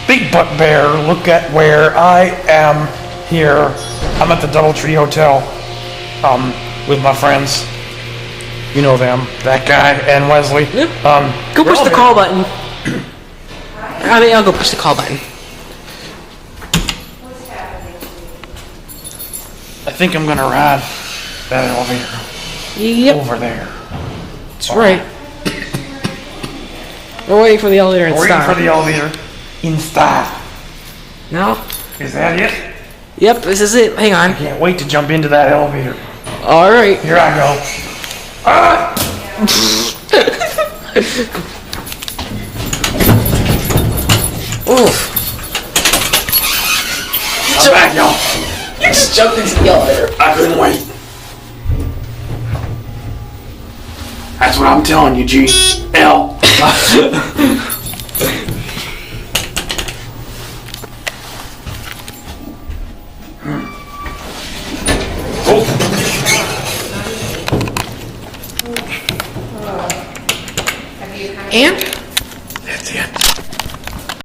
Big Butt Bear, look at where I am here. I'm at the Doubletree Hotel, with my friends. You know them, that guy and Wesley. Yep. Go push the call button. I'll go push the call button. I think I'm gonna ride that elevator. Yep. Over there. That's right. We're waiting for the elevator in We're style. waiting for the elevator in style. No? Is that it? Yep, this is it. Hang on. Can't wait to jump into that elevator. Alright. Here I go. Ah! Oof. I'm back, y'all. You just jumped into the elevator. I couldn't wait. That's what I'm telling you, G.L. And? That's it.